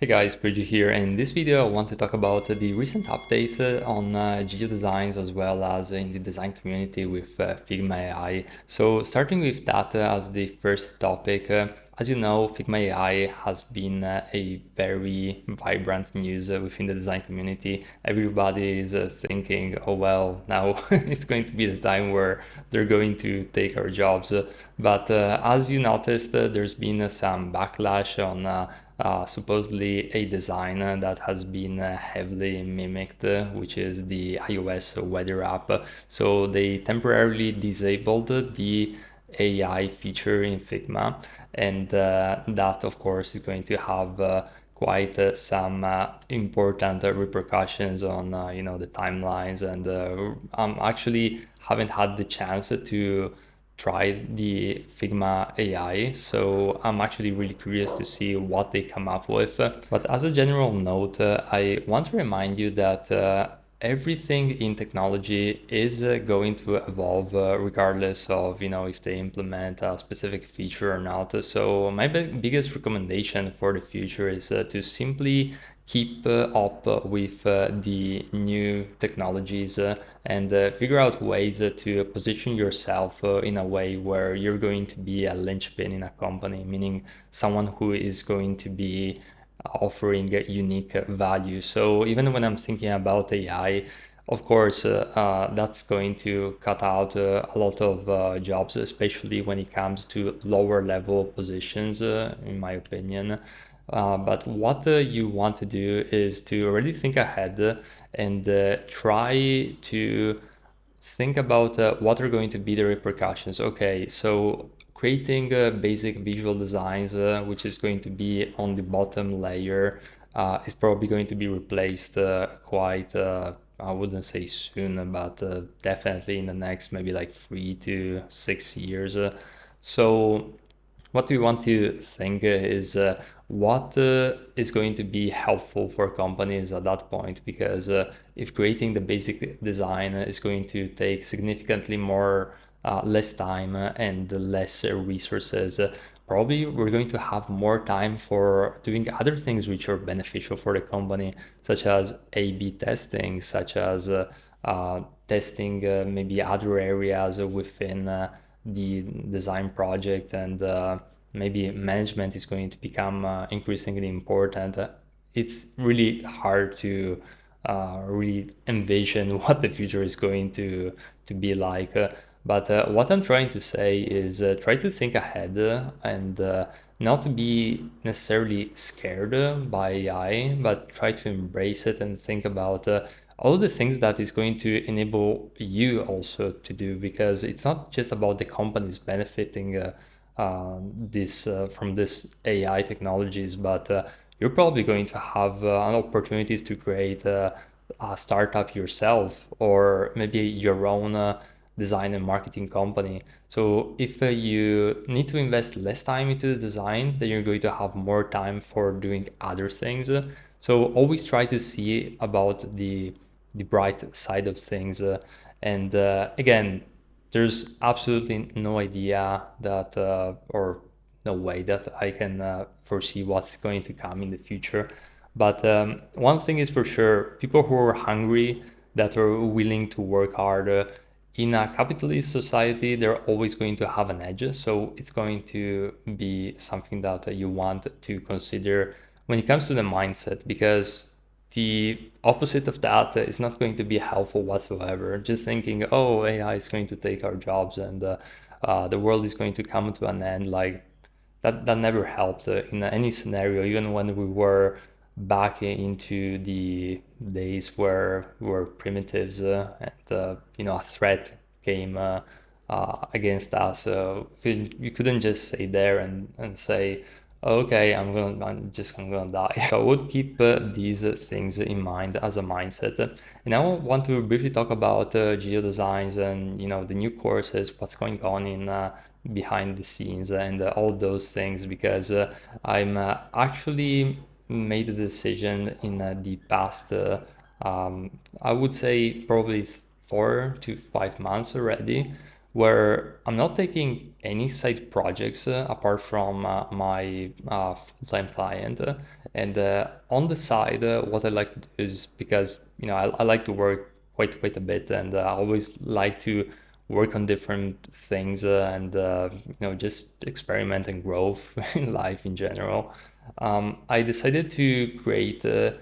Hey guys, Bridget here, and in this video I want to talk about the recent updates on geo designs as well as in the design community with Figma AI. So starting with that as the first topic, as you know, Figma AI has been a very vibrant news within the design community. Everybody is thinking, oh well, now it's going to be the time where they're going to take our jobs. But as you noticed, there's been some backlash on supposedly a design that has been heavily mimicked, which is the iOS weather app. So they temporarily disabled the AI feature in Figma, and that, of course, is going to have quite some important repercussions on the timelines. And actually haven't had the chance to tried the Figma AI, so I'm actually really curious to see what they come up with. But as a general note, I want to remind you that everything in technology is going to evolve regardless of if they implement a specific feature or not. So my biggest recommendation for the future is to simply keep up with the new technologies and figure out ways to position yourself in a way where you're going to be a linchpin in a company, meaning someone who is going to be offering a unique value. So even when I'm thinking about AI, of course, that's going to cut out a lot of jobs, especially when it comes to lower level positions, in my opinion. But what you want to do is to already think ahead and try to think about what are going to be the repercussions. Okay, so creating basic visual designs, which is going to be on the bottom layer, is probably going to be replaced quite, I wouldn't say soon, but definitely in the next maybe like 3 to 6 years. So what we want to think is what is going to be helpful for companies at that point, because if creating the basic design is going to take significantly more less time and less resources, probably we're going to have more time for doing other things which are beneficial for the company, such as A/B testing, such as testing maybe other areas within the design project, and maybe management is going to become increasingly important. It's really hard to really envision what the future is going to be like. But what I'm trying to say is try to think ahead and not be necessarily scared by AI, but try to embrace it and think about all the things that is going to enable you also to do, because it's not just about the companies benefiting this from this AI technologies, but you're probably going to have opportunities to create a startup yourself, or maybe your own design and marketing company. So if you need to invest less time into the design, then you're going to have more time for doing other things. So always try to see about the bright side of things. And again, there's absolutely no idea that or no way that I can foresee what's going to come in the future. But one thing is for sure, people who are hungry, that are willing to work hard, in a capitalist society, they're always going to have an edge. So it's going to be something that you want to consider when it comes to the mindset, because the opposite of that is not going to be helpful whatsoever. Just thinking, oh, AI is going to take our jobs and the world is going to come to an end, like that never helped in any scenario, even when we were back into the days where we were primitives and a threat came against us. You couldn't just stay there and say, okay, I'm gonna die. So I would keep these things in mind as a mindset. And now I want to briefly talk about geo designs and the new courses, what's going on in behind the scenes and all those things, because I'm actually made a decision in the past, I would say probably 4 to 5 months already, where I'm not taking any side projects apart from my full-time client. And on the side, what I like to do is, because I like to work quite a bit, and I always like to work on different things, and just experiment and grow in life in general. I decided to create a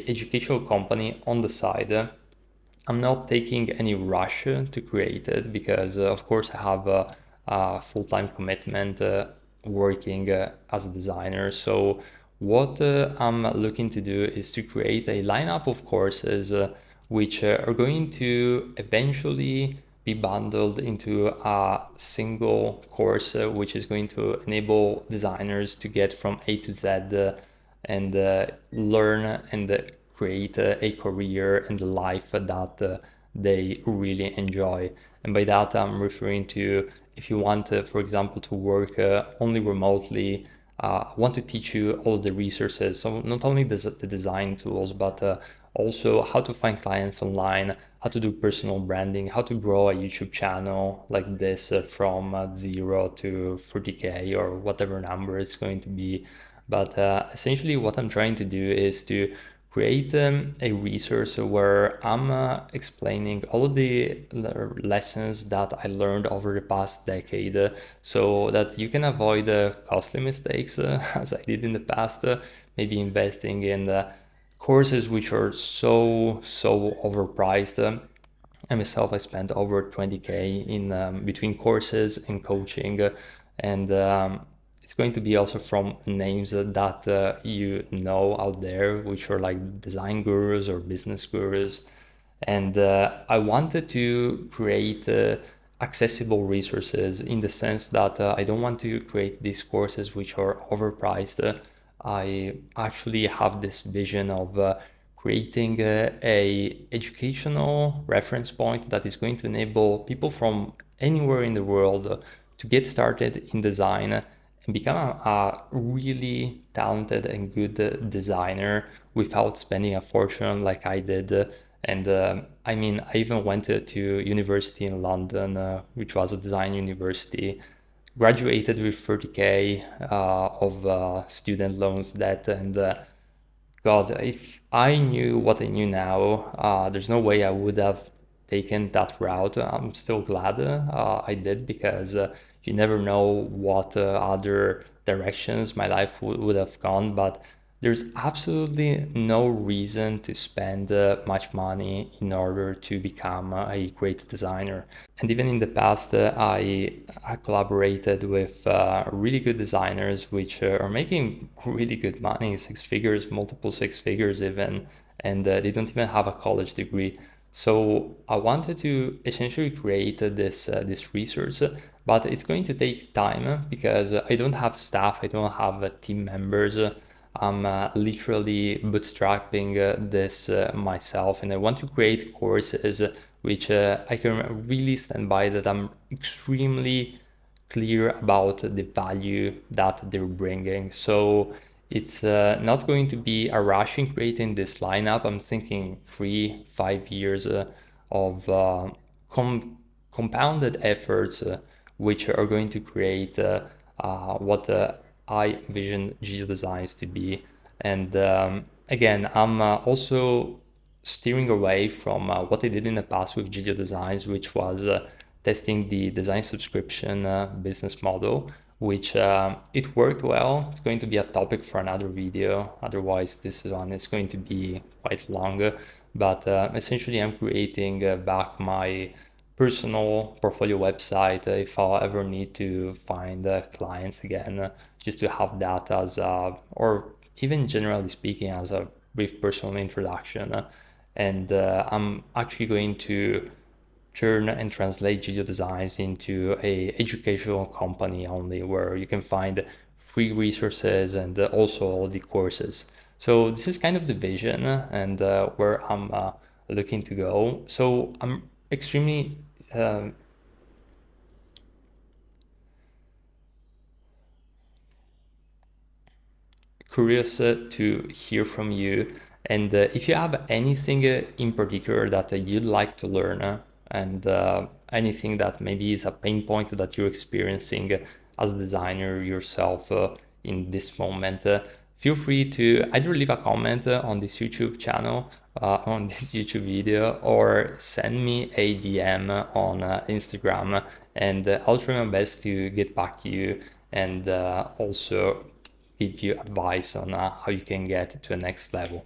educational company on the side. I'm not taking any rush to create it because, of course, I have a full-time commitment working as a designer. So what I'm looking to do is to create a lineup of courses which are going to eventually be bundled into a single course, which is going to enable designers to get from A to Z and learn and create a career and a life that they really enjoy. And by that, I'm referring to, if you want, for example, to work only remotely, I want to teach you all the resources. So not only the design tools, but also how to find clients online, how to do personal branding, how to grow a YouTube channel like this from 0 to 40K or whatever number it's going to be. But essentially what I'm trying to do is to create a resource where I'm explaining all of the lessons that I learned over the past decade, so that you can avoid costly mistakes as I did in the past, maybe investing in courses which are so overpriced. I myself, I spent over 20K in between courses and coaching, and it's going to be also from names that you know out there, which are like design gurus or business gurus. And I wanted to create accessible resources in the sense that I don't want to create these courses which are overpriced. I actually have this vision of creating a educational reference point that is going to enable people from anywhere in the world to get started in design and become a really talented and good designer without spending a fortune like I did. And I mean, I even went to university in London, which was a design university, graduated with 30K of student loans debt, and God, if I knew what I knew now, there's no way I would have taken that route. I'm still glad I did, because you never know what other directions my life would have gone. But there's absolutely no reason to spend much money in order to become a great designer. And even in the past, I collaborated with really good designers, which are making really good money, six figures, multiple six figures even, and they don't even have a college degree. So I wanted to essentially create this resource, but it's going to take time because I don't have staff, I don't have team members. I'm literally bootstrapping this myself, and I want to create courses which I can really stand by, that I'm extremely clear about the value that they're bringing. So it's not going to be a rush in creating this lineup. I'm thinking 3, 5 years of compounded efforts, which are going to create what I envision Geo Designs to be. And again, I'm also steering away from what I did in the past with Geo Designs, which was testing the design subscription business model, which it worked well. It's going to be a topic for another video. Otherwise, this one is going to be quite long. But essentially, I'm creating back my personal portfolio website if I ever need to find clients again, just to have that as or even generally speaking, as a brief personal introduction. And I'm actually going to turn and translate Geo Designs into a educational company only, where you can find free resources and also all the courses. So this is kind of the vision and where I'm looking to go. So I'm extremely curious to hear from you. And if you have anything in particular that you'd like to learn, and anything that maybe is a pain point that you're experiencing as a designer yourself in this moment, feel free to either leave a comment on this YouTube channel, on this YouTube video, or send me a DM on Instagram, and I'll try my best to get back to you and also give you advice on how you can get to the next level.